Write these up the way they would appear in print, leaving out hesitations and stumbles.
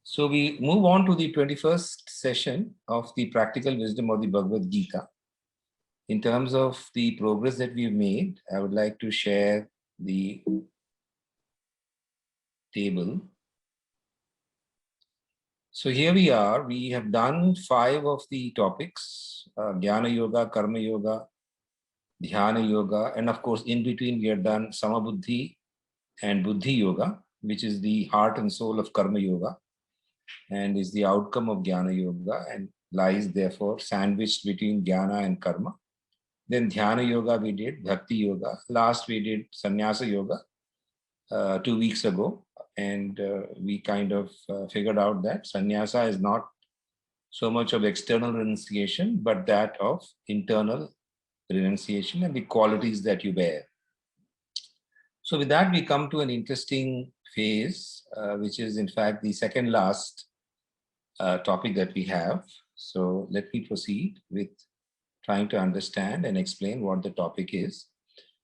So we move on to the 21st session of the practical wisdom of the Bhagavad Gita. In terms of the progress that we've made, I would like to share the table. So here we are. We have done 5 of the topics, Jnana Yoga, Karma Yoga, Dhyana Yoga, and of course in between we have done Samabuddhi and Buddhi Yoga, which is the heart and soul of Karma Yoga and is the outcome of Jnana Yoga and lies therefore sandwiched between Jnana and Karma. Then Dhyana Yoga we did, Bhakti Yoga. Last we did Sannyasa Yoga 2 weeks ago. And we kind of figured out that sannyasa is not so much of external renunciation, but that of internal renunciation and the qualities that you bear. So with that, we come to an interesting phase, which is in fact the second last topic that we have. So let me proceed with trying to understand and explain what the topic is.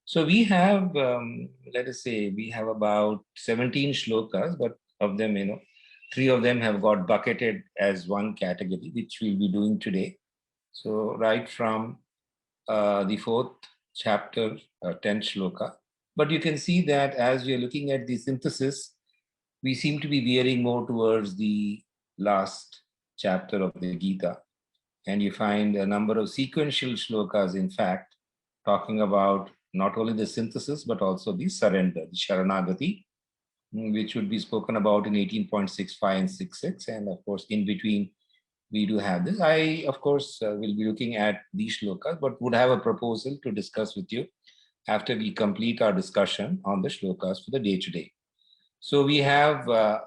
So we have, let us say, we have about 17 shlokas, but of them, 3 of them have got bucketed as one category, which we'll be doing today. So right from the 4th chapter, 10th shloka. But you can see that as we are looking at the synthesis, we seem to be veering more towards the last chapter of the Gita. And you find a number of sequential shlokas, in fact, talking about not only the synthesis, but also the surrender, the Sharanagati, which would be spoken about in 18.65 and 66. And of course, in between, we do have this. I, of course, will be looking at these shlokas, but would have a proposal to discuss with you after we complete our discussion on the shlokas for the day today. So we have 4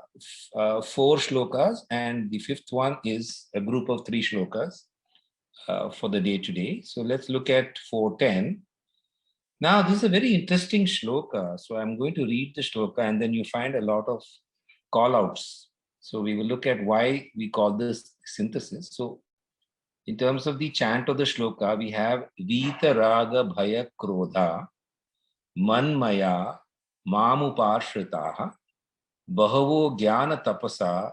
shlokas, and the 5th one is a group of 3 shlokas for the day today. So let's look at 4.10. Now, this is a very interesting shloka. So I'm going to read the shloka and then you find a lot of call-outs. So we will look at why we call this synthesis. So in terms of the chant of the shloka, we have Vita Raga Bhaya Krodha Manmaya Mamuparshritaha Bahavo Jnana Tapasa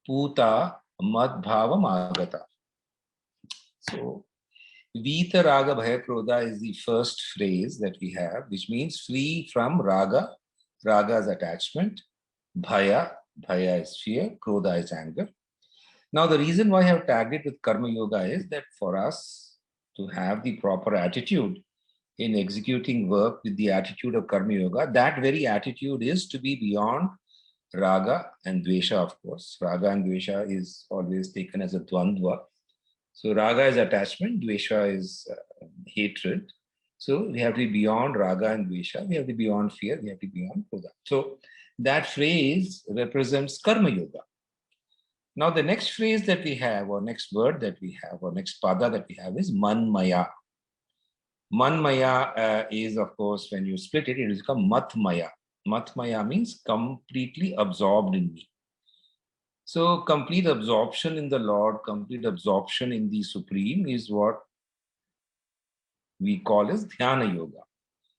Puta Madbhavam Agata. So Vita Raga Bhaya Krodha is the first phrase that we have, which means free from Raga. Raga is attachment. Bhaya is fear. Krodha is anger. Now, the reason why I have tagged it with Karma Yoga is that for us to have the proper attitude in executing work with the attitude of Karma Yoga, that very attitude is to be beyond Raga and Dvesha, of course. Raga and Dvesha is always taken as a Dvandva. So Raga is attachment, Dvesha is hatred. So we have to be beyond Raga and Dvesha, we have to be beyond fear, we have to be beyond Krodha. So that phrase represents Karma Yoga. Now the next phrase that we have, or next word that we have, or next pada that we have is Manmaya. Manmaya is, of course, when you split it, it will become Matmaya. Matmaya means completely absorbed in me. So complete absorption in the Lord, complete absorption in the Supreme is what we call as Dhyana Yoga.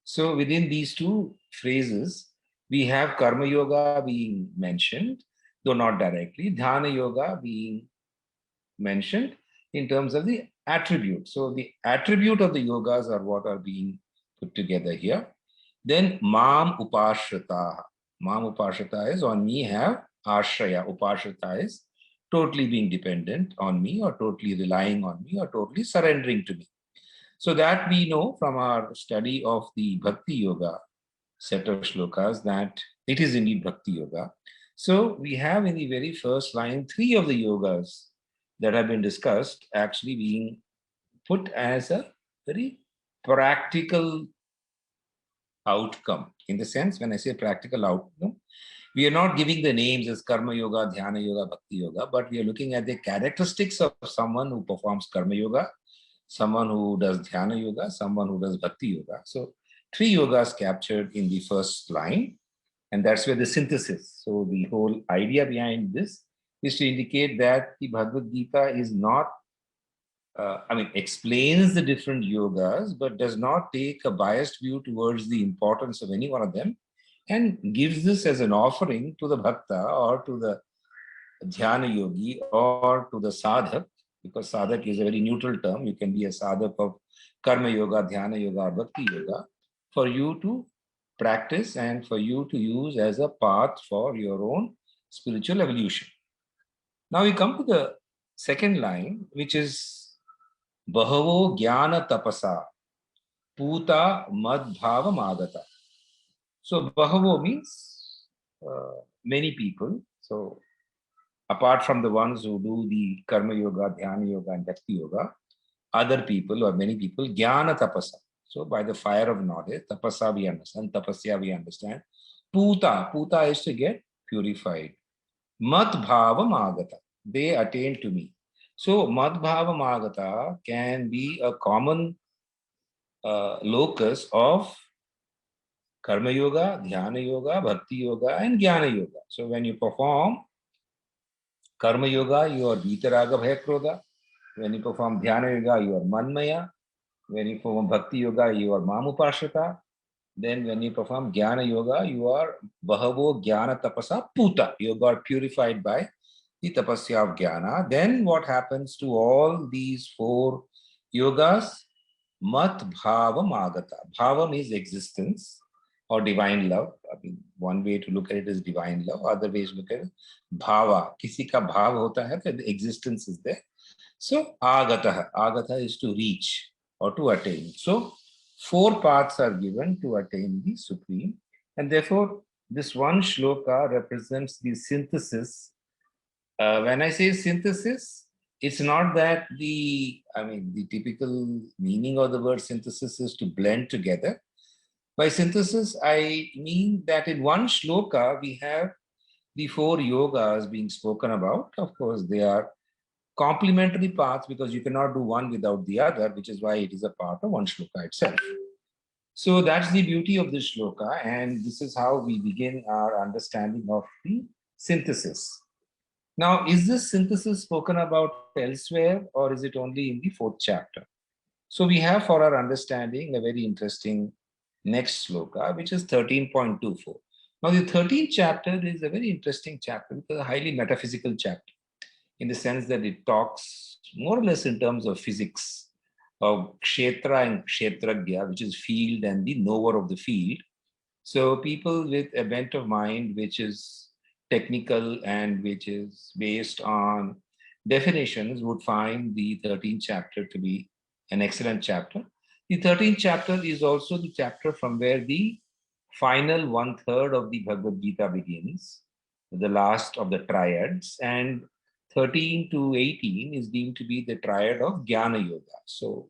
So within these 2 phrases, we have Karma Yoga being mentioned, though not directly, Dhyana Yoga being mentioned in terms of the attribute. So the attribute of the yogas are what are being put together here. Then Mam Upashrita. Mam Upashrita is on me have Ashraya. Upashrita is totally being dependent on me or totally relying on me or totally surrendering to me. So that we know from our study of the Bhakti Yoga set of shlokas that it is indeed Bhakti Yoga. So we have in the very first line 3 of the yogas that have been discussed actually being put as a very practical outcome. In the sense, when I say practical outcome, we are not giving the names as Karma Yoga, Dhyana Yoga, Bhakti Yoga, but we are looking at the characteristics of someone who performs Karma Yoga, someone who does Dhyana Yoga, someone who does Bhakti Yoga. So 3 yogas captured in the first line, and that's where the synthesis. So the whole idea behind this is to indicate that the Bhagavad Gita is not, explains the different yogas, but does not take a biased view towards the importance of any one of them and gives this as an offering to the bhakta or to the dhyana yogi or to the sadhak, because sadhak is a very neutral term. You can be a sadhak of karma yoga, dhyana yoga, or bhakti yoga, for you to practice and for you to use as a path for your own spiritual evolution. Now we come to the second line, which is Bahavo Jnana Tapasa Puta Madbhava Magata. So Bahavo means many people. So apart from the ones who do the Karma Yoga, Dhyana Yoga, and Bhakti Yoga, other people or many people, Jnana Tapasa. So by the fire of knowledge, Tapasa we understand, Tapasya we understand. Puta is to get purified. Madbhava Magata. They attain to me. So Madbhava Magata can be a common locus of Karma Yoga, Dhyana Yoga, Bhakti Yoga, and Jnana Yoga. So when you perform Karma Yoga, you are Vitaraga Bhayakrodha. When you perform Dhyana Yoga, you are Manmaya. When you perform Bhakti Yoga, you are Mamupashita. Then when you perform Jnana Yoga, you are Bahavo Jnana Tapasa Puta. You got purified by the Tapasya of Jnana. Then what happens to all these four yogas? Mat Bhava Magata. Bhavam is existence or divine love. I mean, one way to look at it is divine love. Other ways to look at it, Bhava. Kisi ka bhav hota hai, the existence is there. So Agata. Agata is to reach or to attain. So four paths are given to attain the supreme, and therefore this one shloka represents the synthesis. When I say synthesis, it's not that the typical meaning of the word synthesis is to blend together. By synthesis, I mean that in one shloka we have the four yogas being spoken about. Of course, they are complementary paths because you cannot do one without the other, which is why it is a part of one shloka itself. So that's the beauty of this shloka, and this is how we begin our understanding of the synthesis. Now, is this synthesis spoken about elsewhere, or is it only in the fourth chapter? So we have for our understanding a very interesting next sloka, which is 13.24. Now, the 13th chapter is a very interesting chapter because a highly metaphysical chapter, in the sense that it talks more or less in terms of physics, of kshetra and kshetragya, which is field and the knower of the field. So people with a bent of mind which is technical and which is based on definitions would find the 13th chapter to be an excellent chapter. The 13th chapter is also the chapter from where the final one-third of the Bhagavad Gita begins, the last of the triads, and 13 to 18 is deemed to be the triad of Jnana Yoga. So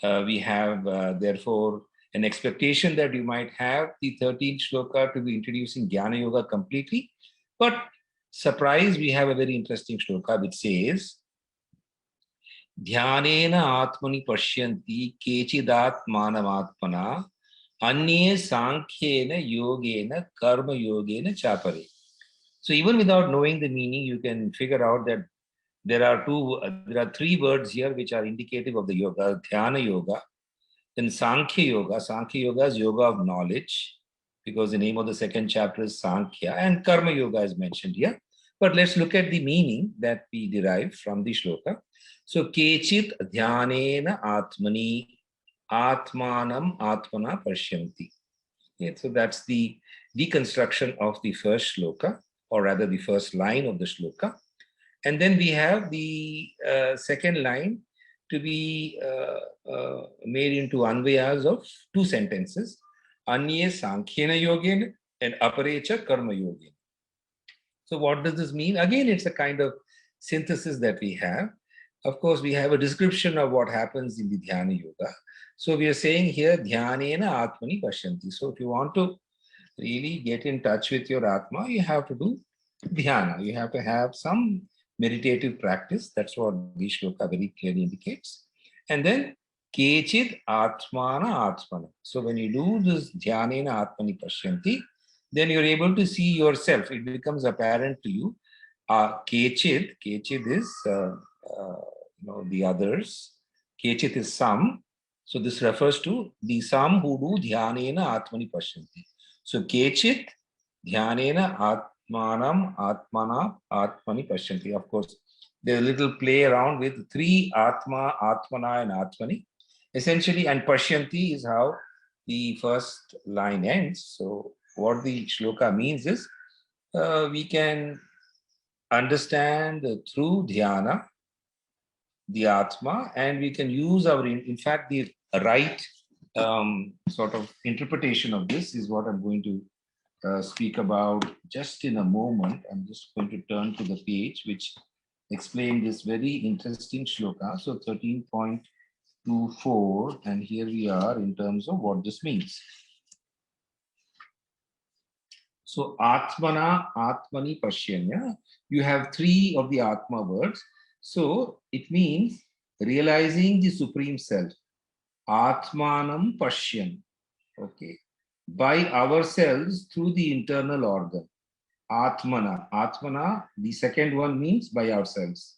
we have therefore an expectation that you might have the 13th shloka to be introducing Jnana Yoga completely. But surprise, we have a very interesting shloka which says, Dhyanena Atmani Pashyanti Kechidat Manamatmana Anye Sankhyena Yogena Karma Yogena Chapare. So even without knowing the meaning, you can figure out that there are three words here which are indicative of the yoga: Dhyana Yoga, then Sankhya Yoga. Sankhya Yoga is yoga of knowledge, because the name of the second chapter is Sankhya, and Karma Yoga is mentioned here. But let's look at the meaning that we derive from the shloka. So, Kechit Dhyanena Atmani Atmanam Atmana Pashyanti. Yeah, so that's the deconstruction of the first shloka, or rather the first line of the shloka. And then we have the second line to be made into anvayas of two sentences, Anye Sankhyena Yogena and Aparecha Karma Yogena. So what does this mean? Again, it's a kind of synthesis that we have. Of course, we have a description of what happens in the Dhyana Yoga. So we are saying here, Dhyanena Atmani Pashyanti. So if you want to really get in touch with your Atma, you have to do Dhyana. You have to have some meditative practice. That's what the shloka very clearly indicates. And then Kechid Atmana Atmana. So when you do this Dhyanena Atmani Pashyanti, then you're able to see yourself. It becomes apparent to you. Kechid is the others. Kechit is some. So this refers to the some who do Dhyanena Atmani Pashyanti. So Kechit Dhyanena Atmanam, Atmana, Atmani Pashyanti. Of course, there's a little play around with three Atma, Atmana, and Atmani. Essentially, and Pashyanti is how the first line ends. So, what the shloka means is we can understand through dhyana the Atma, and we can use our, in fact, the right sort of interpretation of this is what I'm going to speak about just in a moment. I'm just going to turn to the page which explains this very interesting shloka. So 13.24, and here we are in terms of what this means. So Atmana, Atmani Pashyanya, you have three of the Atma words. So it means realizing the Supreme Self. Atmanam Pashyan. Okay. By ourselves through the internal organ. Atmana. Atmana, the second one means by ourselves.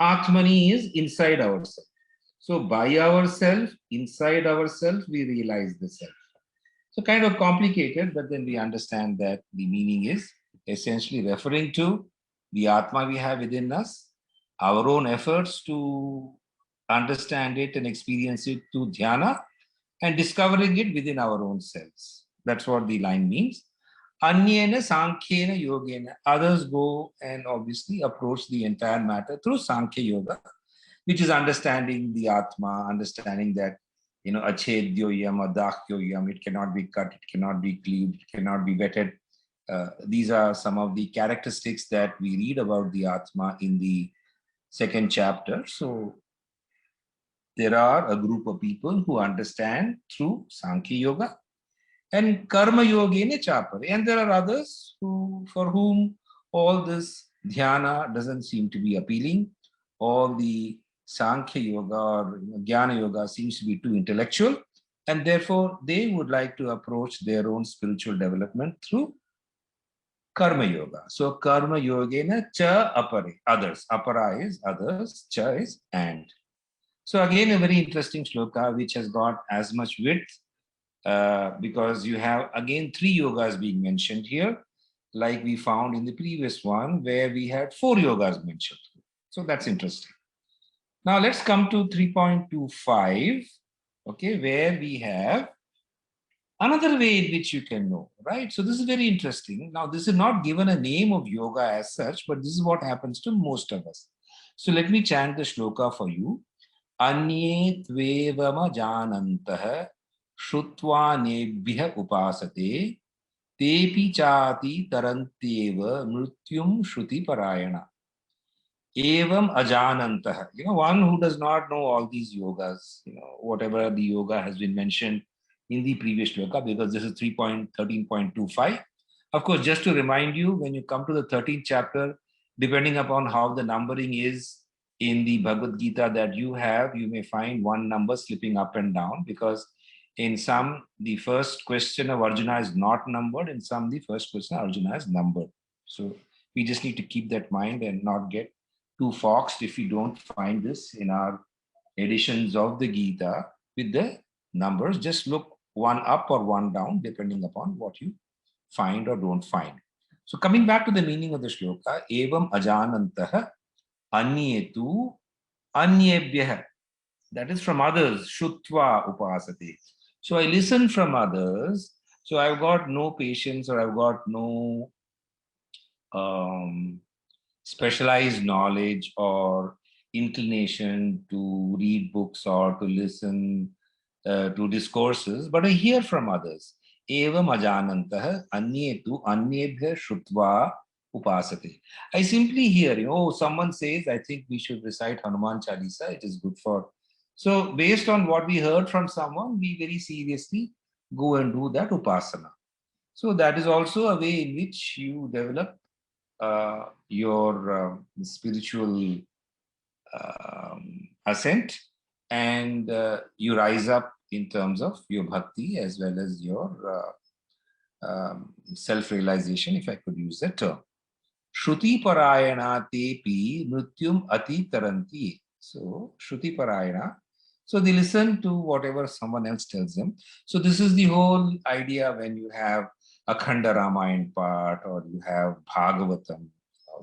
Atmani is inside ourselves. So by ourselves, inside ourselves, we realize the self. So kind of complicated, but then we understand that the meaning is essentially referring to the Atma we have within us, our own efforts to understand it and experience it through dhyana, and discovering it within our own selves. That's what the line means. Anyena Sankhya Yogena. Others go and obviously approach the entire matter through Sankhya Yoga, which is understanding the Atma, understanding that, achedyoyam, adakyoyam, it cannot be cut, it cannot be cleaved, it cannot be wetted. These are some of the characteristics that we read about the Atma in the second chapter. So there are a group of people who understand through Sankhya Yoga and Karma Yogena Chapare. And there are others for whom all this dhyana doesn't seem to be appealing. All the Sankhya Yoga or Jnana Yoga seems to be too intellectual. And therefore, they would like to approach their own spiritual development through Karma Yoga. So Karma Yogena Cha Apare, others. Apara is others, Cha is and. So again, a very interesting shloka which has got as much width because you have again three yogas being mentioned here, like we found in the previous one where we had four yogas mentioned. So that's interesting. Now let's come to 3.25, okay, where we have another way in which you can know, right? So this is very interesting. Now this is not given a name of yoga as such, but this is what happens to most of us. So let me chant the shloka for you. Anye tvevama janantah Shrutva nebhyah upasate tepi chati tarantyeva mrityum shruti parayana. Evam ajanantah. One who does not know all these yogas, whatever the yoga has been mentioned in the previous shloka, because this is 3.13.25. Of course, just to remind you, when you come to the 13th chapter, depending upon how the numbering is in the Bhagavad Gita that you have, you may find one number slipping up and down, because in some, the first question of Arjuna is not numbered, in some, the first question of Arjuna is numbered. So we just need to keep that in mind and not get too foxed if we don't find this in our editions of the Gita with the numbers. Just look one up or one down, depending upon what you find or don't find. So coming back to the meaning of the shloka, evam ajanantah anyetu anyebhyah. That is from others, shutva upasate. So I listen from others. So I've got no patience or I've got no specialized knowledge or inclination to read books or to listen to discourses, but I hear from others. Evam ajanantah anyetu anyebhyah shrutva upasate. I simply hear, someone says, I think we should recite Hanuman Chalisa. It is good for. So based on what we heard from someone, we very seriously go and do that upasana. So that is also a way in which you develop your spiritual ascent, and you rise up in terms of your bhakti as well as your self-realization, if I could use that term. Shruti parayana tepi mrityum ati taranti. So Shruti parayana. So they listen to whatever someone else tells them. So this is the whole idea when you have Akhanda Ramayana part, or you have Bhagavatam.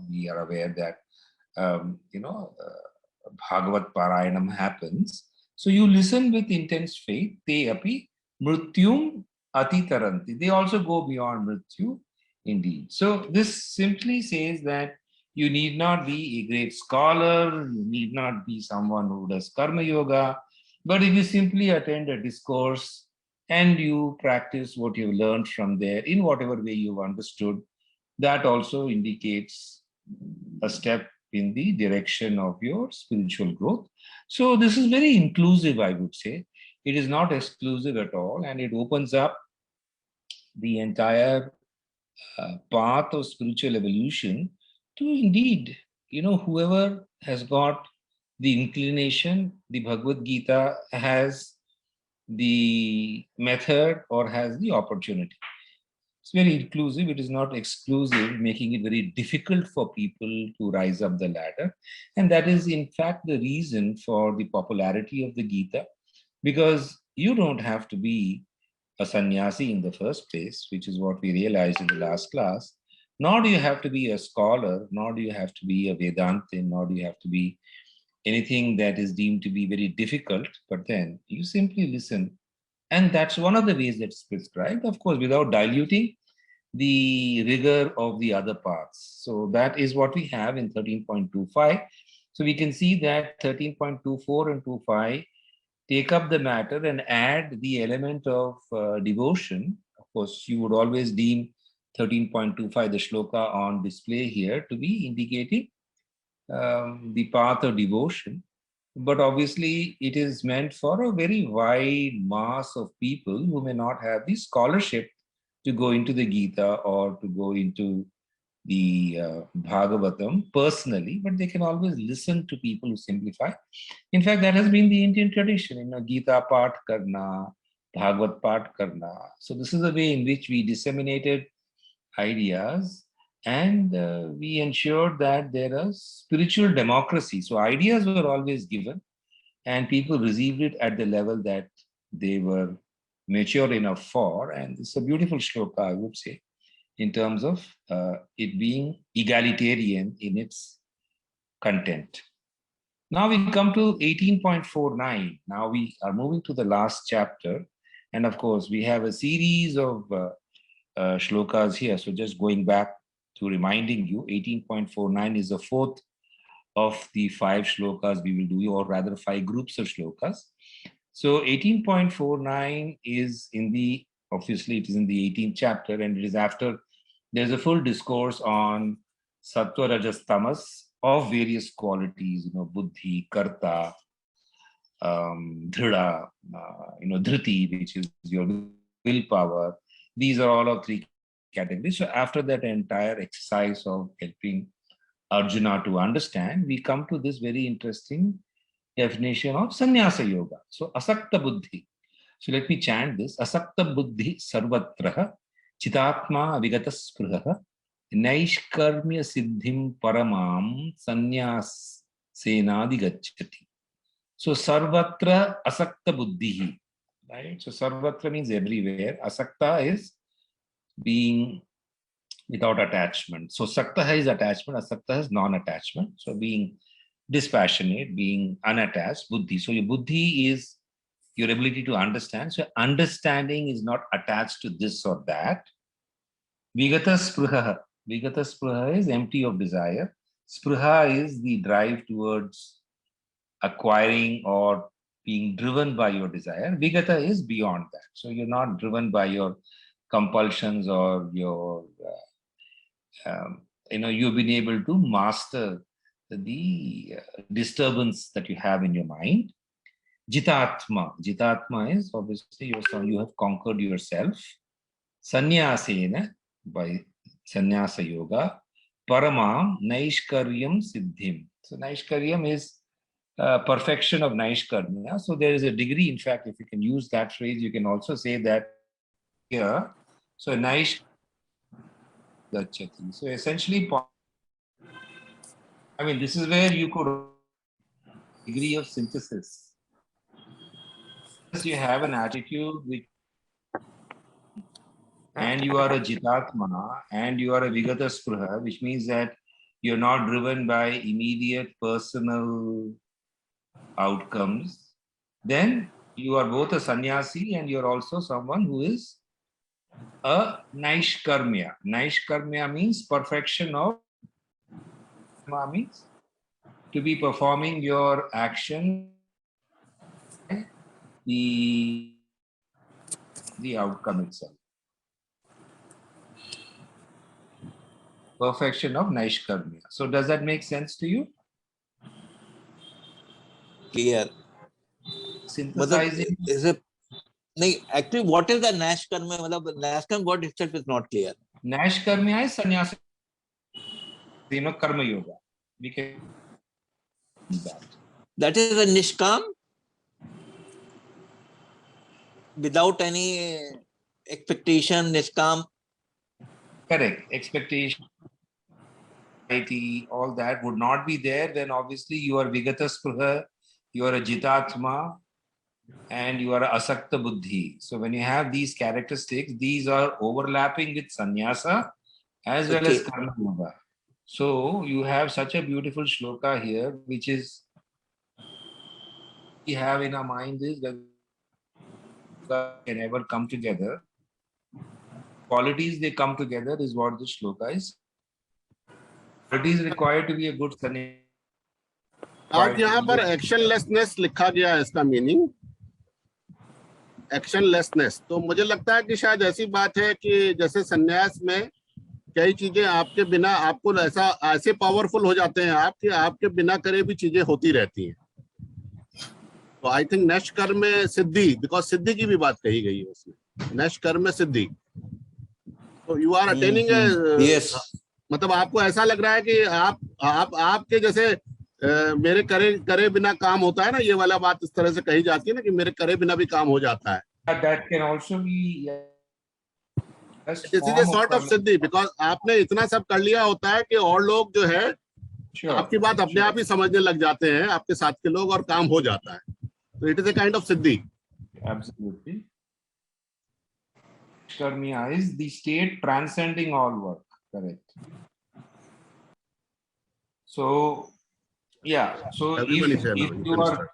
We are aware that Bhagavat Parayanam happens. So you listen with intense faith. Te api mrityum atitaranti. They also go beyond mrityu, indeed. So this simply says that you need not be a great scholar, you need not be someone who does karma yoga, but if you simply attend a discourse and you practice what you've learned from there in whatever way you've understood, that also indicates a step in the direction of your spiritual growth. So this is very inclusive, I would say. It is not exclusive at all, and it opens up the entire path of spiritual evolution to indeed, whoever has got the inclination, the Bhagavad Gita has the method or has the opportunity. It's very inclusive, it is not exclusive, making it very difficult for people to rise up the ladder. And that is, in fact, the reason for the popularity of the Gita, because you don't have to be a sannyasi in the first place, which is what we realized in the last class. Nor do you have to be a scholar, nor do you have to be a Vedantin, nor do you have to be anything that is deemed to be very difficult, but then you simply listen. And that's one of the ways that's prescribed, of course, without diluting the rigor of the other parts. So that is what we have in 13.25. So we can see that 13.24 and 25 take up the matter and add the element of devotion. Of course, you would always deem 13.25, the shloka on display here, to be indicating the path of devotion. But obviously, it is meant for a very wide mass of people who may not have the scholarship to go into the Gita or to go into the Bhagavatam personally, but they can always listen to people who simplify. In fact, that has been the Indian tradition, Gita Path Karna, Bhagavat Path Karna. So this is the way in which we disseminated ideas, and we ensured that there is spiritual democracy. So ideas were always given and people received it at the level that they were mature enough for. And it's a beautiful shloka, I would say, in terms of it being egalitarian in its content. Now we come to 18.49. Now we are moving to the last chapter. And of course, we have a series of shlokas here. So just going back to reminding you, 18.49 is the fourth of the 5 shlokas we will do, or rather 5 groups of shlokas. So 18.49 is obviously it is in the 18th chapter, and it is after there's a full discourse on sattva, rajas, tamas of various qualities, buddhi, karta, dhrida, dhriti, which is your willpower. These are all of 3 categories. So after that entire exercise of helping Arjuna to understand, we come to this very interesting definition of sannyasa yoga. So asakta buddhi. So let me chant this. Asakta buddhi sarvatraha chitatma vigata spruha naishkarmya siddhim paramam sannyas senadi gacchati. So sarvatra asakta buddhi. Right? So sarvatra means everywhere. Asakta is being without attachment. So sakta is attachment, asakta is non-attachment. So being dispassionate, being unattached, buddhi. So your buddhi is your ability to understand. So understanding is not attached to this or that. Vigata spruha. Vigata spruha is empty of desire. Spruha is the drive towards acquiring or being driven by your desire. Vigata is beyond that. So you're not driven by your compulsions or your you've been able to master the disturbance that you have in your mind. Jitatma is obviously you have conquered yourself. Sannyasena, by sannyasa yoga. Paramam naishkaryam siddhim. So naishkaryam is perfection of naishkarmya. So there is a degree, in fact, if you can use that phrase, you can also say that here. So naish gacchati. So essentially, this is where you could degree of synthesis. You have an attitude which and you are a Jitatma, and you are a Vigata Spruha, which means that you're not driven by immediate personal outcomes, then you are both a sannyasi and you're also someone who is a Naishkarmya. Naishkarmya means perfection of, means to be performing your action, the outcome itself. Perfection of Naishkarmya. So does that make sense to you? Clear. Synthesizing. Is it? Actually, what is the Naishkarmya? Naishkarmya word itself is not clear. Naishkarmya is sannyasa, karma yoga. We can that. That is a Nishkam without any expectation, Nishkam. Correct. Expectation, all that would not be there. Then obviously you are Vigata Spruha, you are a Jitatma, and you are a Asakta Buddhi. So when you have these characteristics, these are overlapping with sannyasa as well as karma yoga. So you have such a beautiful shloka here, which is we have in our mind is that can ever come together. Qualities they come together is what the shloka is. Qualities required to be a good sannyasa. आज यहाँ पर एक्शनलेसनेस लिखा गया है, इसका meaning एक्शनलेसनेस। तो मुझे लगता है कि शायद ऐसी बात है कि जैसे संन्यास में कई चीजें आपके बिना, आपको ऐसे पावरफुल हो जाते हैं आप कि आपके बिना करे भी चीजें होती रहती हैं। तो आई थिंक नैष्कर्म में सिद्धि, बिकॉज सिद्धि की भी बात कही गई है उसमें, नैष्कर्म में सिद्धि। तो यू आर अटेनिंग, मतलब आपको ऐसा लग रहा है कि आपके जैसे मेरे करे बिना काम होता है ना, ये वाला बात इस तरह से कही जाती है ना कि मेरे करे बिना भी काम हो जाता है। That can also be this is a sort of Siddhi, because आपने इतना सब कर लिया होता है कि और लोग जो है आपकी बात अपने आप ही समझने लग जाते हैं, आपके साथ के लोग, और काम हो जाता है। तो it is a kind of Siddhi. Absolutely. Karmya is the state transcending all work. Correct. So, yeah. So if you are,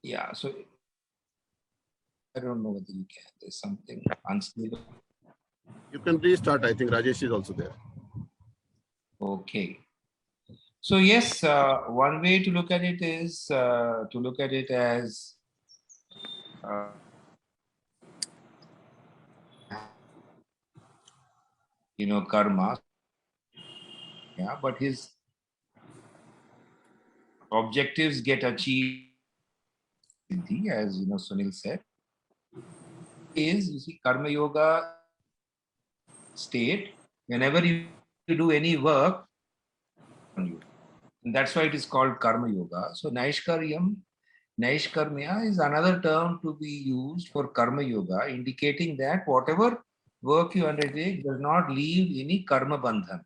yeah. So I don't know whether you can. There's something unstable. You can restart. I think Rajesh is also there. Okay. So yes, one way to look at it is to look at it as karma. Yeah, but his objectives get achieved, as Sunil said. Is, you see, karma yoga state, whenever you do any work, and that's why it is called karma yoga. So Naishkarmya is another term to be used for karma yoga, indicating that whatever work you undertake does not leave any karma bandhan.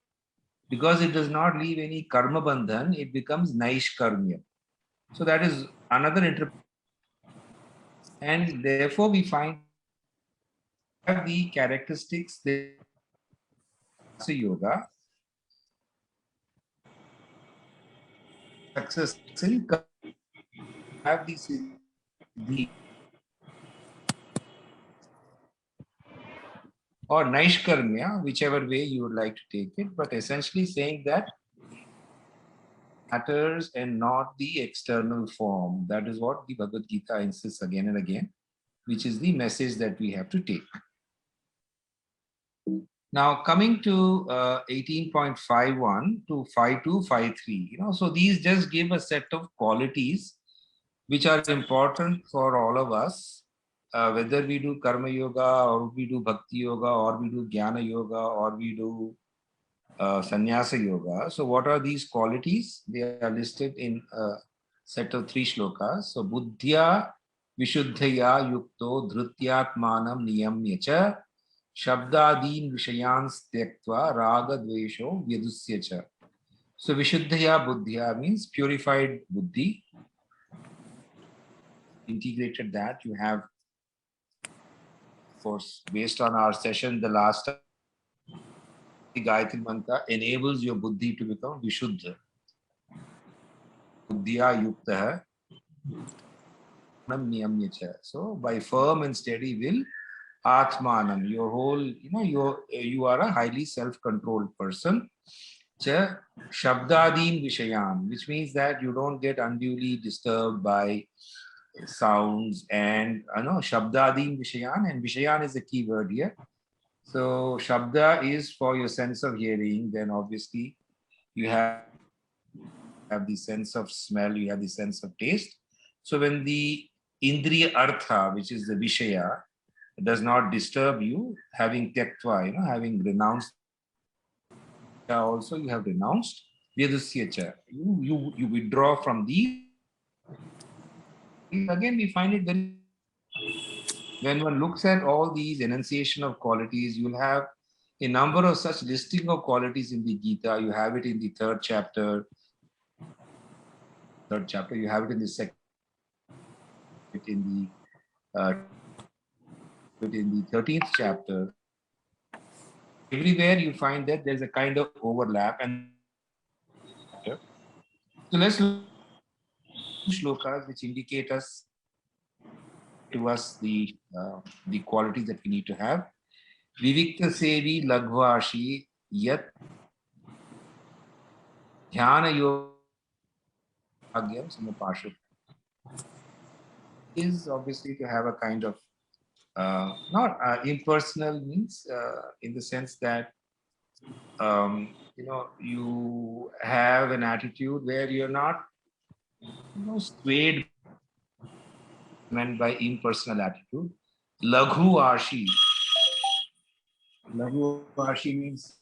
Because it does not leave any karma bandhan, it becomes Naishkarmya. So that is another interpretation. And therefore we find the characteristics that yoga success in have the or Naishkarmya, whichever way you would like to take it, but essentially saying that matters and not the external form. That is what the Bhagavad Gita insists again and again, which is the message that we have to take. Now coming to 18.51 to 5253, so these just give a set of qualities which are important for all of us, whether we do karma yoga or we do bhakti yoga or we do jnana yoga or we do sannyasa yoga. So what are these qualities? They are listed in a set of 3 shlokas. So buddhya vishuddhaya yukto dhrutyatmanam niyamya cha shabdadin vishayans tyaktva raga dvesho vyadusya cha. So vishuddhaya buddhya means purified buddhi. Integrated that, you have course, based on our session, the last time, the Gayatri Mantra enables your buddhi to become Vishuddha. Buddhiya yukta niyamya cha. So by firm and steady will, Atmanam, your whole, you are a highly self-controlled person. Cha Shabdadin Vishayan, which means that you don't get unduly disturbed by sounds and Shabdadin Vishayan, and Vishayan is the key word here. So Shabda is for your sense of hearing, then obviously you have the sense of smell, you have the sense of taste. So when the Indriya Artha, which is the Vishaya, does not disturb you, having Tyaktva, having renounced, also you have renounced, Vyadusyacha, you withdraw from these. Again, we find it very, when one looks at all these enunciation of qualities, you'll have a number of such listing of qualities in the Gita. You have it in the third chapter, you have it in the second, in the 13th chapter. Everywhere you find that there's a kind of overlap. And so let's look at shlokas which indicate to us the qualities that we need to have. Vivikta Sevi Lagvashi Yat Dhyana Yogyam Samapashu is obviously to have a kind of not impersonal, means in the sense that you have an attitude where you're not swayed meant by impersonal attitude. Laghu Ashi. Laghu Ashi means,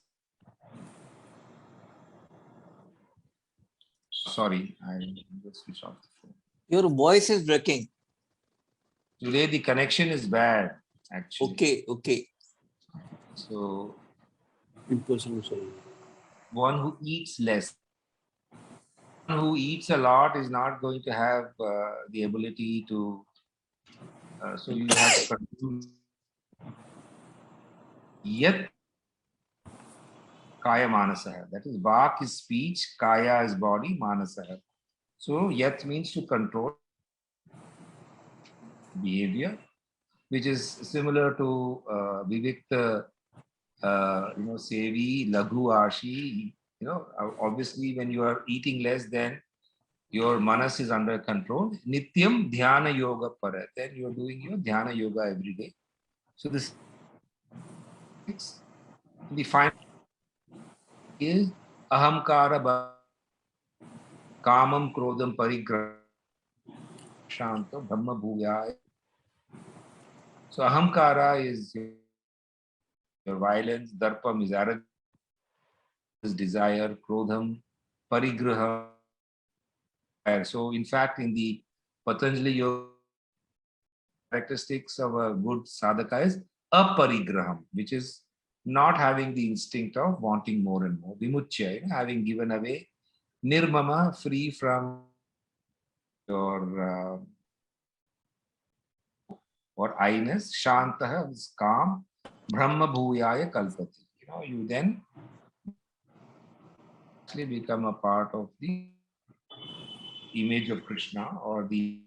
sorry, I just switch off the phone. Your voice is breaking. Today the connection is bad, actually. Okay. So one who eats less, one who eats a lot is not going to have the ability to, so you have to control. Yet Kaya Manasa, that is Vak is speech, Kaya is body, Manasa. So Yat means to control behavior, which is similar to Vivikta, Sevi, Laghu Ashi. Obviously when you are eating less, then your manas is under control. Nityam Dhyana Yoga Para, then you are doing your Dhyana Yoga every day. So this, the final is Ahamkara Kamam Krodam Parigraha Shanta Brahma Bhuyaya. So Ahamkara is your violence, Darpam is arrogance, desire, Krodham, Parigraha. So in fact, in the Patanjali Yoga, characteristics of a good sadhaka is aparigraham, which is not having the instinct of wanting more and more. Vimuchya, having given away. Nirmama, free from your or I-ness. Shantaha is calm. Brahma Bhuyaya Kalpati. You then actually become a part of the image of Krishna or the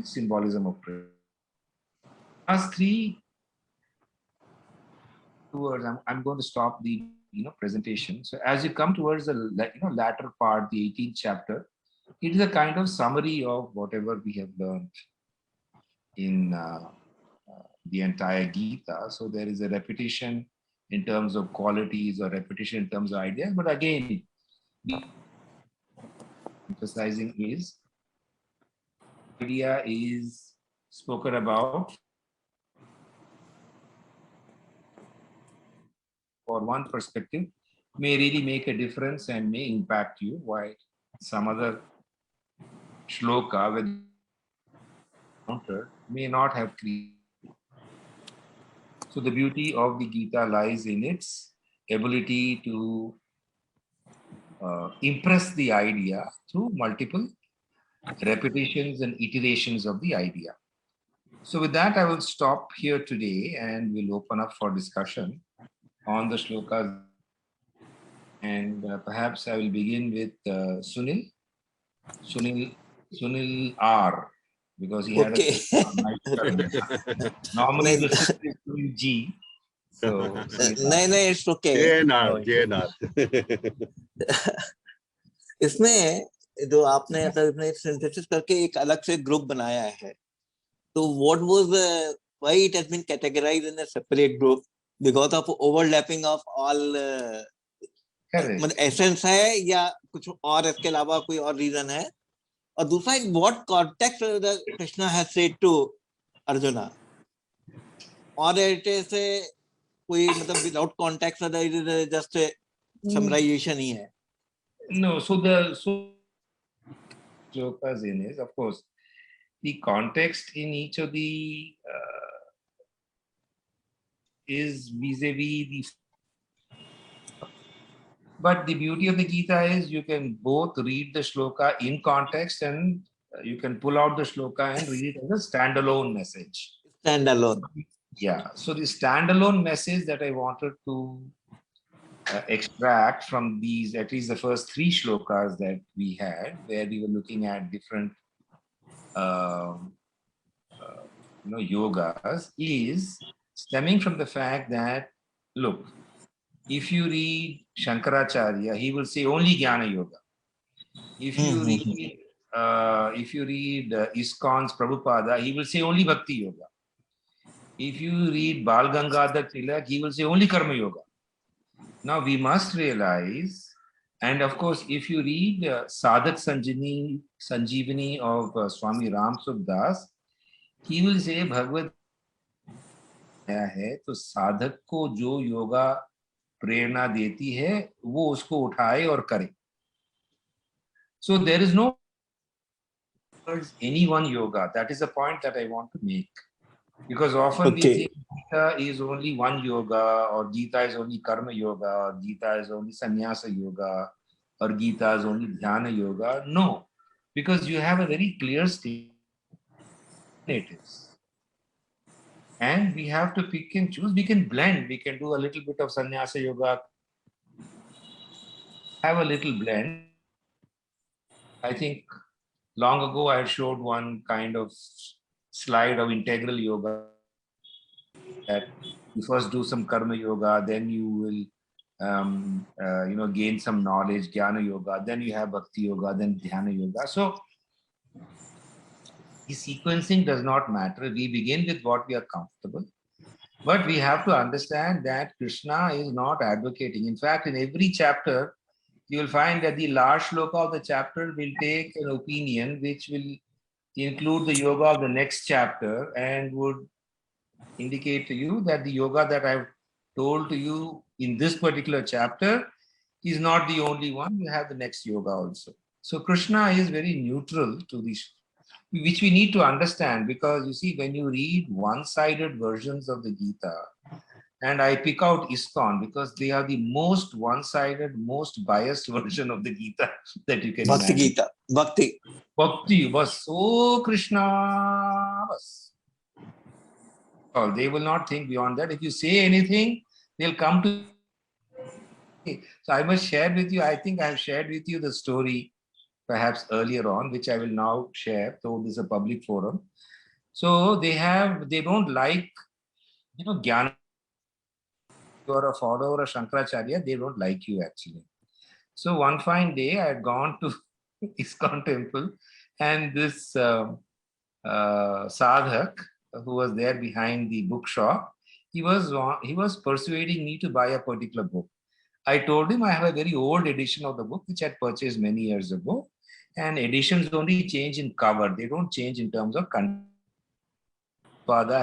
symbolism of Krishna. Last three words, I'm going to stop the presentation. So as you come towards the latter part, the 18th chapter, it is a kind of summary of whatever we have learned in the entire Gita. So there is a repetition in terms of qualities or repetition in terms of ideas, but again, emphasizing is idea is spoken about for one perspective may really make a difference and may impact you, while some other shloka with counter may not have created. So the beauty of the Gita lies in its ability to impress the idea through multiple repetitions and iterations of the idea. So with that, I will stop here today and we'll open up for discussion on the shlokas. And perhaps I will begin with Sunil. Sunil R. Because he had Okay. a nice surname. Normally नहीं the Sunil is Sunil G. So Sunil R. नहीं, it's okay. JNR, JNR. इसमें जो आपने अपने synthesis करके एक अलग से ग्रुप बनाया है, तो what was why it has been categorized in a separate group? Because of overlapping of all Correct. मतलब एसेंस है या कुछ और इसके अलावा कोई और रीजन है? और दूसरा, in what context Krishna has said to Arjuna, or it is कोई मतलब without context, it is just a summarization ही है? No, so the shlokas in is, of course, the context in each of the is vis-a-vis the. But the beauty of the Gita is you can both read the shloka in context and you can pull out the shloka and read it as a standalone message. Standalone. Yeah. So the standalone message that I wanted to extract from these, at least the first three shlokas that we had, where we were looking at different yogas, is stemming from the fact that, look, if you read Shankaracharya, he will say only Jnana Yoga. If you read ISKCON's Prabhupada, he will say only Bhakti Yoga. If you read Bal Gangadhar Tilak, he will say only Karma Yoga. Now we must realize, and of course, if you read Sadhak Sanjeevani of Swami Ram Sukdas, he will say Bhagavad Gita है तो साधक को जो योगा प्रेरणा देती है वो उसको उठाए और करे. So there is no any one yoga. That is the point that I want to make. Because often we think Gita is only one yoga, or Gita is only karma yoga, or Gita is only sannyasa yoga, or Gita is only dhyana yoga. No, because you have a very clear statement. And we have to pick and choose. We can blend. We can do a little bit of sannyasa yoga, have a little blend. I think long ago I showed one kind of slide of integral yoga, that you first do some karma yoga, then you will gain some knowledge, jnana yoga, then you have bhakti yoga, then dhyana yoga. So the sequencing does not matter. We begin with what we are comfortable, but we have to understand that Krishna is not advocating. In fact, in every chapter you will find that the last shloka of the chapter will take an opinion which will include the yoga of the next chapter and would indicate to you that the yoga that I've told to you in this particular chapter is not the only one. You have the next yoga also. So Krishna is very neutral to this, which we need to understand, because you see, when you read one-sided versions of the Gita, and I pick out ISKCON because they are the most one-sided, most biased version of the Gita that you can Bhakti imagine. Gita. Bhakti was so Krishna was. Oh, they will not think beyond that. If you say anything, they'll come to. So I must share with you, I think I have shared with you the story perhaps earlier on, which I will now share, though this is a public forum. So they don't like, Jnana. You are a follower of Shankaracharya, they don't like you actually. So one fine day I had gone to ISKCON temple, and this sadhak who was there behind the bookshop, he was persuading me to buy a particular book. I told him I have a very old edition of the book which I had purchased many years ago, and editions only change in cover. They don't change in terms of content. Pada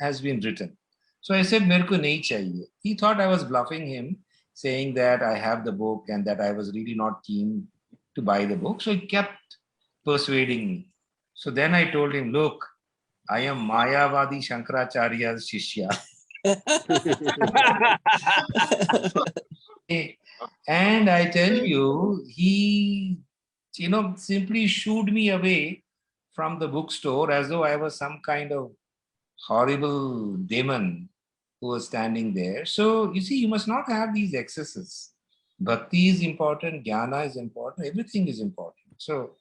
has been written. So I said, "Merko nahi chahiye." He thought I was bluffing him, saying that I have the book and that I was really not keen to buy the book. So he kept persuading me. So then I told him, "Look, I am Mayavadi Shankaracharya's Shishya." And I tell you, he simply shooed me away from the bookstore as though I was some kind of horrible demon who was standing there. So you see, you must not have these excesses. Bhakti is important, jnana is important, everything is important. So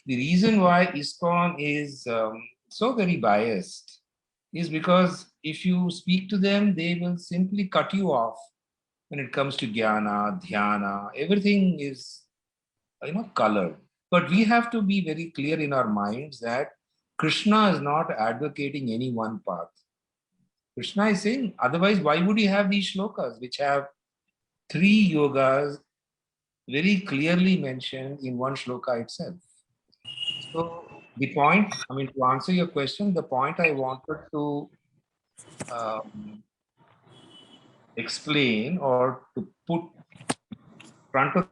the reason why ISKCON is so very biased is because if you speak to them, they will simply cut you off when it comes to jnana, dhyana, everything is, colored. But we have to be very clear in our minds that Krishna is not advocating any one path. Krishna is saying, otherwise, why would he have these shlokas, which have 3 yogas very clearly mentioned in one shloka itself? So the point, to answer your question, the point I wanted to explain or to put front of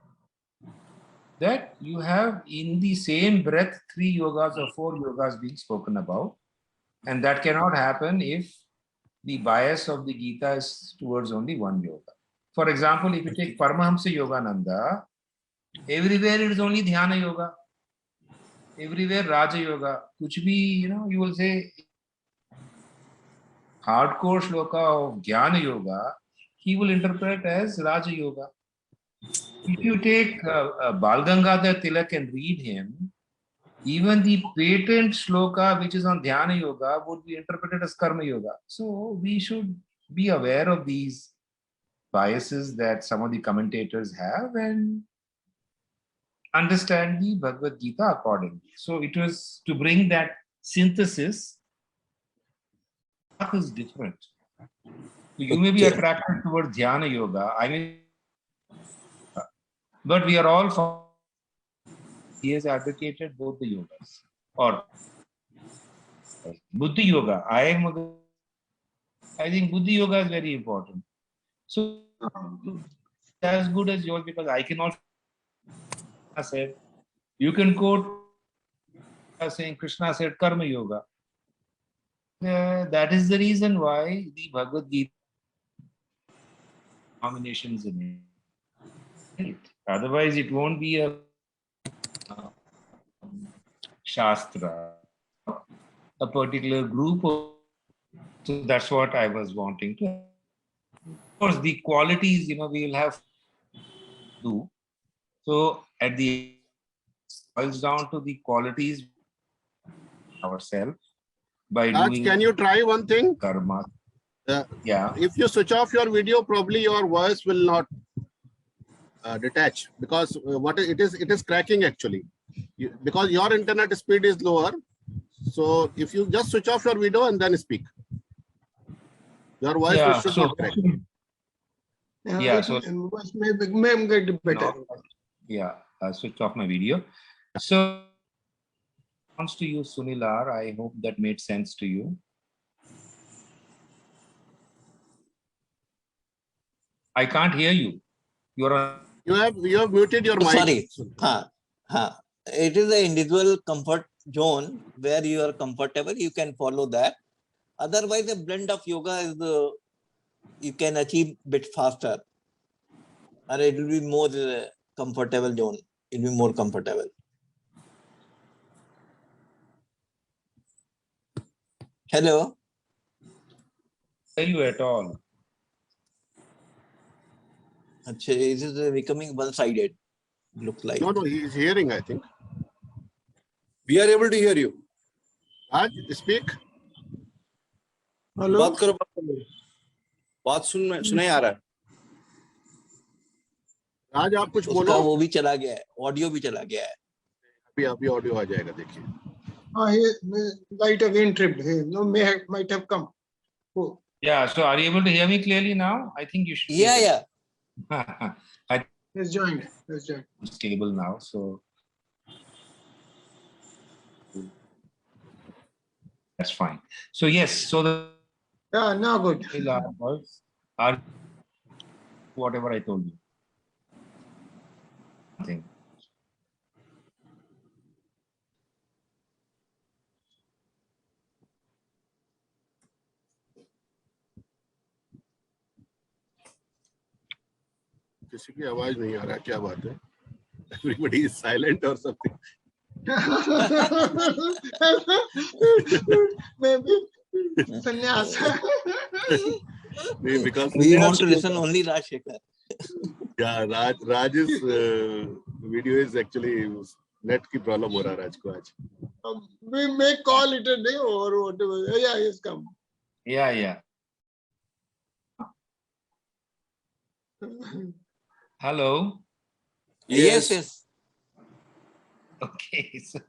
that, you have in the same breath 3 yogas or 4 yogas being spoken about, and that cannot happen if the bias of the Gita is towards only one yoga. For example, if you take Paramahamsa Yogananda, everywhere it is only Dhyana Yoga, everywhere Raja Yoga. Kuch bhi, you will say hardcore shloka of Jnana Yoga, he will interpret as Raja Yoga. If you take Bal Gangadhar Tilak and read him, even the patent shloka which is on Dhyana Yoga would be interpreted as Karma Yoga. So we should be aware of these biases that some of the commentators have and understand the Bhagavad Gita accordingly. So it was to bring that synthesis. Path is different. You may be attracted toward Dhyana Yoga. But we are all. He has advocated both the yogas. Or Buddhi Yoga. I think Buddhi Yoga is very important. So as good as yours, because I can also say, you can quote saying Krishna said Karma Yoga. That is the reason why the Bhagavad Gita nominations in it. Otherwise, it won't be a Shastra, a particular group. So that's what I was wanting to. Of course, the qualities, we will have to do. So at the boils down to the qualities ourselves by doing. Can you try one thing? Karma. Yeah. If you switch off your video, probably your voice will not detach, because it is cracking actually. Because your internet speed is lower. So if you just switch off your video and then speak, your voice should not crack. So voice may get better. I'll switch off my video. So response to you, Sunil R. I hope that made sense to you. I can't hear you. You have muted your mic. Sorry. It is an individual comfort zone where you are comfortable. You can follow that. Otherwise, a blend of yoga is you can achieve bit faster, and it will be more comfortable zone. It will be more comfortable. Hello. Hear you at all? It is becoming one-sided. Look like. No, he is hearing, I think. We are able to hear you. Raj, speak. Hello. बात करो, बात सुनाई आ रहा है. राज, आप कुछ बोलो. वो भी चला गया है, ऑडियो भी चला गया है. अभी ऑडियो आ जाएगा, देखिए. Light again tripped. No, might have come. Oh. Yeah. So are you able to hear me clearly now? I think you should. Yeah. It's joined. Stable now, so that's fine. So yes, so now good. Are whatever I told you. Nothing. किसी की आवाज नहीं आ रहा, क्या बात है? Everybody is silent or something. Maybe sannyas. Because We want to listen only Rajshekhar. yeah, Raj's video is actually net की problem हो रहा है राज को आज. We may call it a day or whatever. Yeah, yes, come. Yeah. Hello. Yes. Okay, so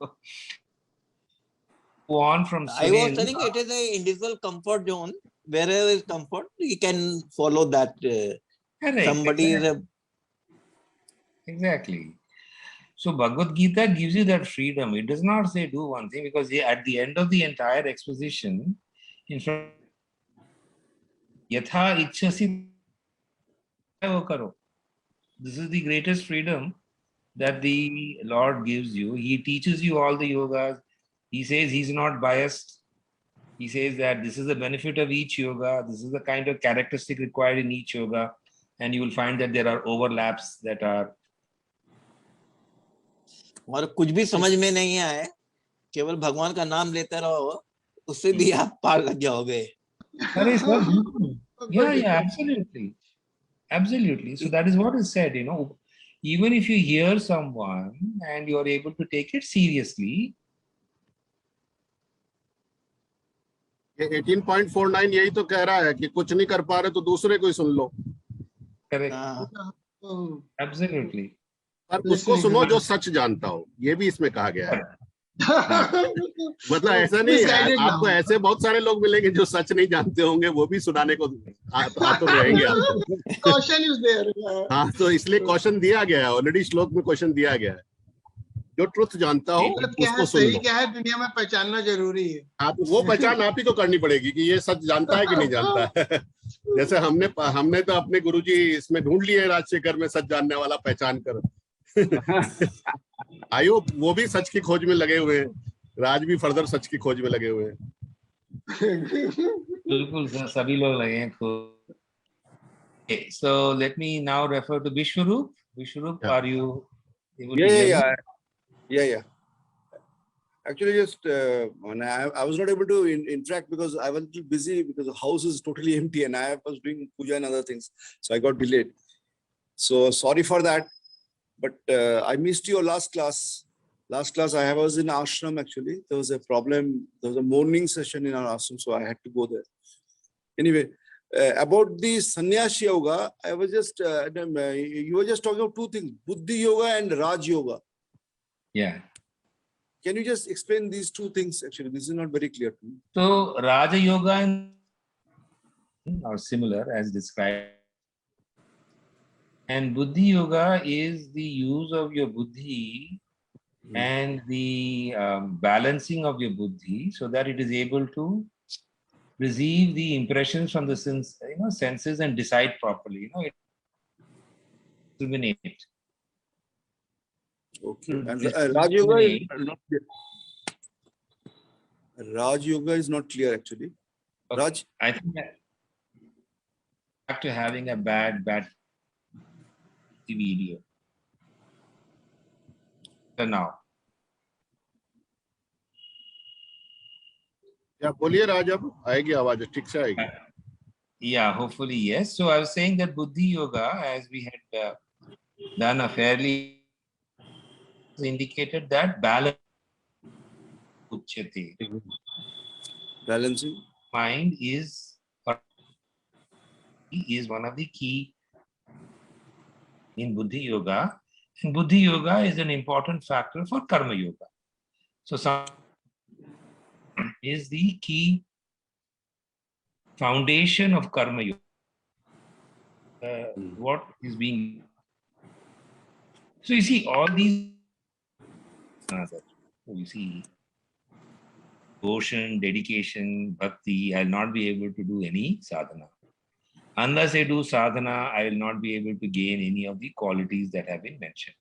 go on from I was Sunil. telling it is a individual comfort zone. Wherever is comfort, you can follow that. Correct, Somebody is a exactly. So Bhagavad Gita gives you that freedom. It does not say do one thing, because at the end of the entire exposition, in fact, yatha ichchasi wo karo. This is the greatest freedom that the Lord gives you. He teaches you all the yogas. He says he's not biased. He says that this is the benefit of each yoga. This is the kind of characteristic required in each yoga. And you will find that there are overlaps that are. और कुछ भी समझ में नहीं आए, केवल भगवान का नाम लेते रहो, उससे भी आप पार लग जाओगे. Yeah, absolutely. So that is what is said, even if you hear someone and you are able to take it seriously. ये 18.49 यही तो कह रहा है कि कुछ नहीं कर पा रहे तो दूसरे को ही सुन लो. Correct. Absolutely. पर उसको सुनो जो सच जानता हो, ये भी इसमें कहा गया है. मतलब ऐसा नहीं है, आपको ऐसे बहुत सारे लोग मिलेंगे जो सच नहीं जानते होंगे, वो भी सुनाने को आतुर रहेंगे आपको. Caution is there. हाँ, तो इसलिए क्वेश्चन दिया गया है, ऑलरेडी श्लोक में क्वेश्चन दिया गया है. जो ट्रुथ जानता हो उसको सुन लो. क्या है दुनिया में पहचानना जरूरी है. आप वो पहचान आप ही को करनी पड़ेगी कि ये सच जानता है कि नहीं जानता है. जैसे हमने तो अपने गुरुजी इसमें ढूंढ लिए राजशेखर में सच जानने वाला पहचान कर. आयो वो भी सच की खोज में लगे हुए हैं, राज भी फर्दर सच की खोज में लगे हुए हैं. बिल्कुल सभी लोग लगे हैं खोज. So let me now refer to Vishwarup. Vishwarup, are you able to hear me? Yeah. Actually, just I was not able to interact because I was a little busy because the house is totally empty and I was doing puja and other things, so I got delayed. So sorry for that. But I missed your last class. Last class I was in ashram actually. There was a problem. There was a morning session in our ashram, so I had to go there. Anyway, about the sannyas yoga, I was just you were just talking about two things: Buddhi yoga and Raj yoga. Yeah. Can you just explain these two things? Actually, this is not very clear to me. So Raja Yoga are similar as described. And Buddhi Yoga is the use of your Buddhi and the balancing of your Buddhi so that it is able to receive the impressions from the senses and decide properly. It discriminate. Okay. And Raj Yoga is not clear. Raj Yoga is not clear actually. Okay. Raj? I think that back to having a bad video. So now. क्या बोलिए राज, अब आएगी आवाज, ठीक से आएगी. Yeah, hopefully yes. So I was saying that Buddhi Yoga, as we had done a fairly indicated that balance uchyate. Balancing Mind is one of the key in Buddhi Yoga, and Buddhi Yoga is an important factor for Karma Yoga. So some is the key foundation of Karma Yoga. What is being, so you see all these, you see devotion, dedication, bhakti, I will not be able to do any sadhana. Unless I do sadhana, I will not be able to gain any of the qualities that have been mentioned.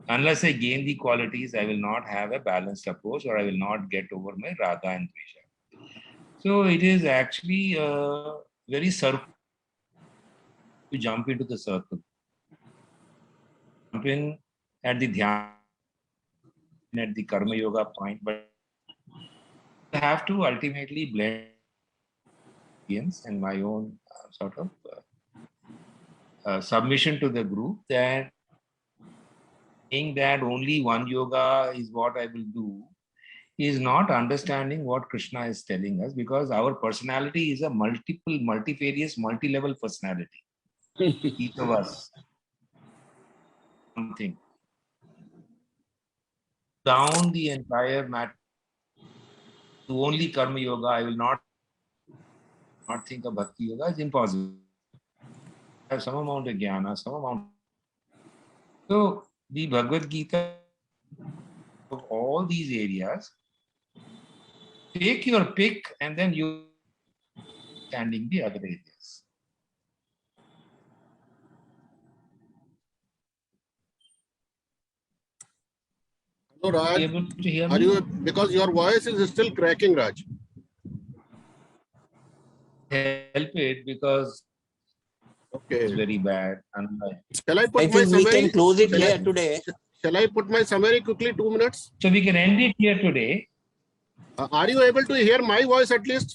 Unless I gain the qualities, I will not have a balanced approach, or I will not get over my raga and dvesha. So it is actually a very circle to jump into the circle. Jump in at the dhyan. at the Karma Yoga point, but you have to ultimately blend and my own sort of submission to the group that saying that only one yoga is what I will do is not understanding what Krishna is telling us, because our personality is a multifarious, multi-level personality. Each of us. Something. Down the entire matter to only Karma Yoga, I will not think of Bhakti Yoga, is impossible. I have some amount of jnana, some amount. So the Bhagavad Gita of all these areas, take your pick and then you standing the other areas. So Are Raj, you able to hear are me? you, because your voice is still cracking, Raj. Help it because it's Okay. very bad. And Shall I I put my think we can summary? close it Shall I- here today. Shall I put my summary quickly? 2 minutes. so we can end it here today. Are you able to hear my voice at least?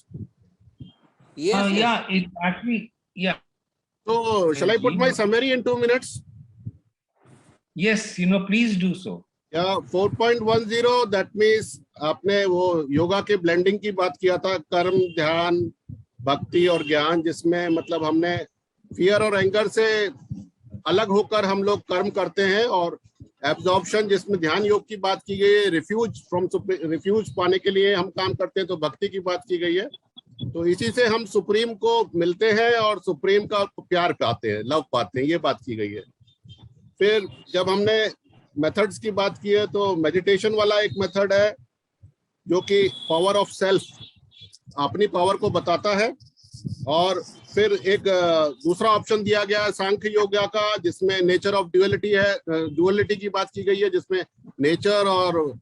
Yes, yes. Yeah, it actually, yeah. So shall I put my summary in 2 minutes? Yes, please do so. या 4.10 that means आपने वो योगा के blending की बात किया था, कर्म, ध्यान, भक्ति और ज्ञान, जिसमें मतलब हमने फियर और एंगर से अलग होकर हम लोग कर्म करते हैं, और एब्जॉर्प्शन जिसमें ध्यान योग की बात की गई है, रिफ्यूज पाने के लिए हम काम करते हैं, तो भक्ति की बात की गई है। तो इसी से हम सुप्रीम को मिलते हैं और सुप्रीम का प्यार पाते हैं, लव पाते हैं, ये बात की गई है। फिर जब हमने मेथड्स की बात की है तो मेडिटेशन वाला एक मेथड है जो कि पावर ऑफ सेल्फ, अपनी पावर को बताता है, और फिर एक दूसरा ऑप्शन दिया गया है सांख्य योगा का, जिसमें नेचर ऑफ ड्युअलिटी है, ड्युअलिटी की बात की गई है, जिसमें नेचर और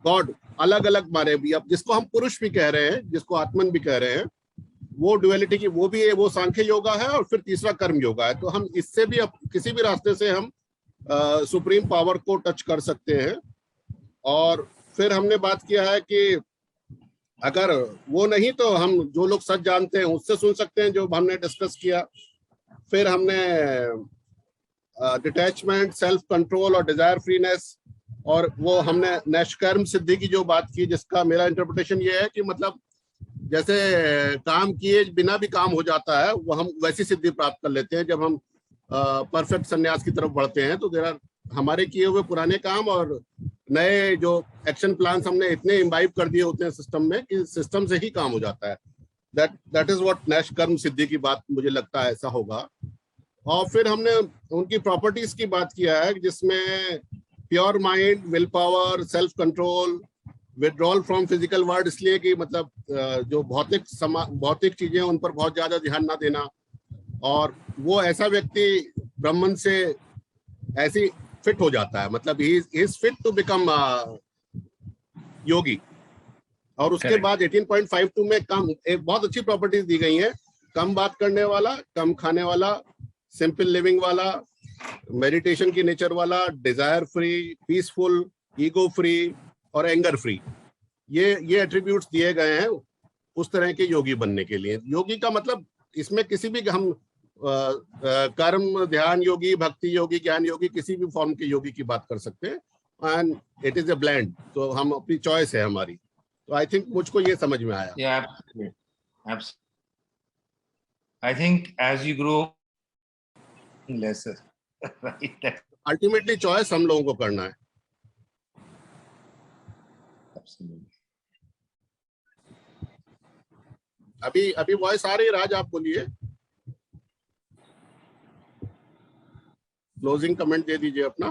गॉड अलग अलग माने भी, अब जिसको हम पुरुष भी कह रहे हैं, जिसको आत्मन भी कह रहे हैं, वो ड्युअलिटी की वो भी है, वो सांख्य योगा है। और फिर तीसरा कर्म योगा है। तो हम इससे भी किसी भी रास्ते से हम सुप्रीम पावर को टच कर सकते हैं। और फिर हमने बात किया है कि अगर वो नहीं तो हम जो लोग सच जानते हैं उससे सुन सकते हैं, जो हमने डिस्कस किया। फिर हमने डिटैचमेंट, सेल्फ कंट्रोल और डिजायर फ्रीनेस, और वो हमने नैष्कर्म सिद्धि की जो बात की, जिसका मेरा इंटरप्रिटेशन ये है कि मतलब जैसे काम किए बिना भी काम हो जाता है, वो हम वैसी सिद्धि प्राप्त कर लेते हैं जब हम परफेक्ट संन्यास की तरफ बढ़ते हैं। तो देर हमारे किए हुए पुराने काम और नए जो एक्शन प्लान्स हमने इतने इम्बाइब कर दिए होते हैं सिस्टम में कि सिस्टम से ही काम हो जाता है। दैट इज व्हाट नैष्कर्म सिद्धि की बात मुझे लगता है ऐसा होगा। और फिर हमने उनकी प्रॉपर्टीज की बात किया है, जिसमें pure mind, will power, self control, withdrawal from physical world, इसलिए कि मतलब जो भौतिक चीजें उन पर बहुत ज्यादा ध्यान ना देना, और वो ऐसा व्यक्ति ब्राह्मण से ऐसी फिट हो जाता है, मतलब he is fit to become yogi. और उसके बाद 18.52 में कम एक बहुत अच्छी प्रॉपर्टीज दी गई हैं, कम बात करने वाला, कम खाने वाला, सिंपल लिविंग वाला, मेडिटेशन की नेचर वाला, desire free, peaceful, ego free और एंगर फ्री। ये एट्रीब्यूट्स दिए गए हैं उस तरह के योगी बनने के लिए। योगी का मतलब इसमें किसी भी हम कर्म, ध्यान योगी, भक्ति योगी, ज्ञान योगी, किसी भी फॉर्म के योगी की बात कर सकते हैं, and it is a blend. तो हम अपनी चॉइस है हमारी। तो आई थिंक मुझको ये समझ में आया। Yeah, absolutely. I think as you grow lesser, right? Ultimately choice हम लोगों को करना है। Absolutely. अभी वॉइस आ रही है, राज आप बोलिए, क्लोजिंग कमेंट दे दीजिए अपना।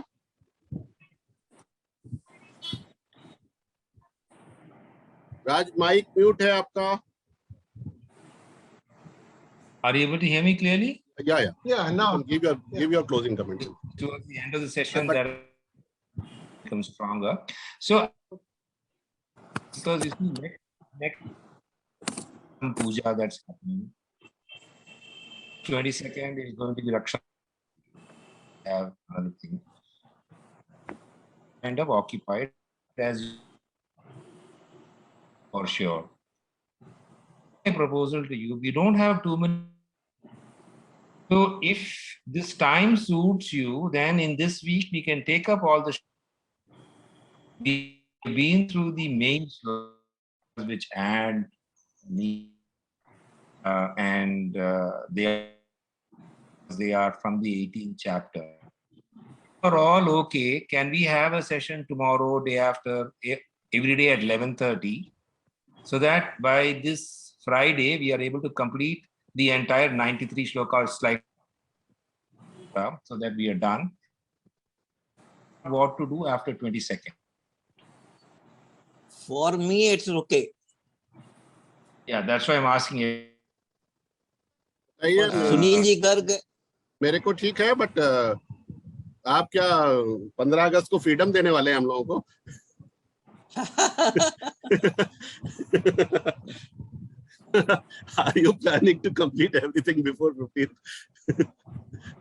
राज माइक म्यूट है आपका। Are you able to hear me clearly? Yeah, now give your closing comment. Towards the end of the session, But- that becomes stronger. So, because you see, next puja that's happening, 22nd is going to be Raksha. Have another thing. kind of occupied as for sure. My proposal to you, we don't have too many. So if this time suits you, then in this week we can take up all the. We've been through the main slokas which add me, and they are from the 18th chapter. Are all okay? Can we have a session tomorrow, day after, every day at 11:30, so that by this Friday we are able to complete the entire 93 shlokas slide, so that we are done. What to do after 22nd? For me, it's okay. Yeah, that's why I'm asking you. Sunil ji कर गए. मेरे को ठीक है, but आप क्या 15 अगस्त को freedom देने वाले हैं हम लोगों को? Are you planning to complete everything before 15th?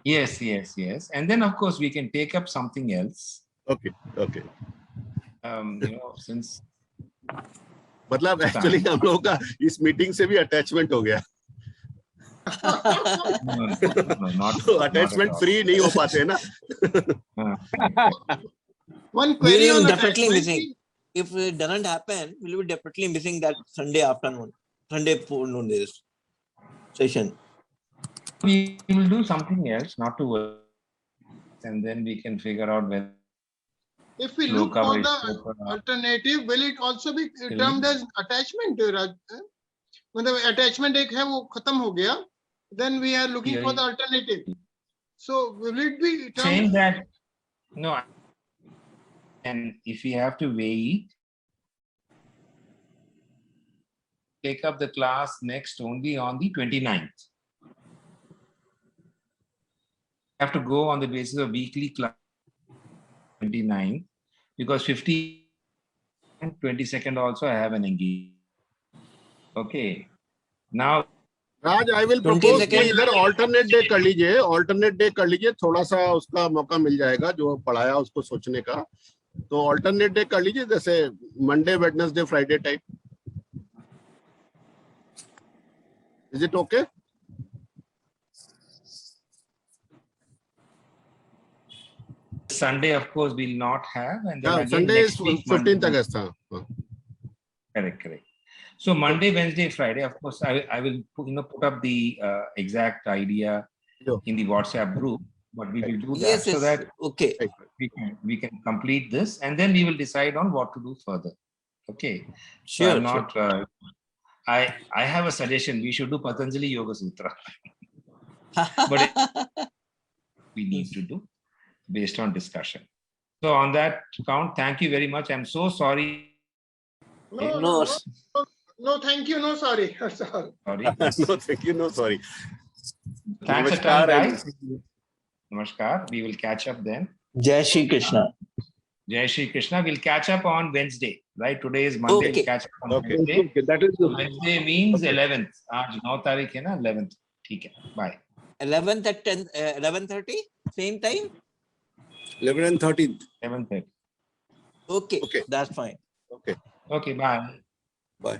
Yes, yes, yes. And then of course we can take up something else. Okay, okay. Since मतलब एक्चुअली हम लोगों का इस मीटिंग से भी अटैचमेंट हो गया. no, not अटैचमेंट फ्री नहीं हो पाते ना. One We query will on definitely attachment. missing. If it doesn't happen, we will be definitely missing that Sunday afternoon, Sunday forenoon this session. we will do something else, not to worry. And then we can figure out when. If we look Shloka for by the shloka. alternative, will it also be termed as attachment? मतलब attachment एक है वो खत्म हो गया. Then we are looking for the alternative. So will it be termed? Saying that, no, and if we have to wait, take up the class next only on the 29th. Have to go on the basis of weekly class 29th, because 50 and 22nd also I have an engagement. Okay. Now, Raj, I will 20 propose कि second. इधर alternate day कर लीजिए. Alternate day कर लीजिए, थोड़ा सा उसका मौका मिल जाएगा जो पढ़ाया उसको सोचने का. तो ऑल्टरनेट डे कर लीजिए, जैसे Monday, Wednesday, Friday type. Is it okay? Sunday, of course, we'll not have, and then again Sunday is next week, 15th Monday. August. Correct, correct. So Monday, Wednesday, Friday, of course, I will put up the exact idea Sure. in the WhatsApp group, but we will do that Yes, so yes, that okay. we can complete this, and then we will decide on what to do further. Okay. So Sure, I'm not. I have a suggestion. We should do Patanjali Yoga Sutra. But we need to do based on discussion. So on that count, thank you very much. I'm so sorry. No, No, no, thank you. No, sorry. Sorry. Sorry. No, thank you. No, sorry. Thanks a Namaskar, ton, guys. Namaskar. We will catch up then. Jai Shri Krishna. Jai Shri Krishna. We'll catch up on Wednesday, right? Today is Monday. Okay. We'll catch up on Okay. Wednesday. Okay, that is So Wednesday means 11th. आज 9 तारीख है ना, 11th. ठीक है. Bye. 11th at 10, 11:30, same time. 11 and 13th. 11:30. Okay, Okay. that's fine. Okay. Okay. Bye. Bye.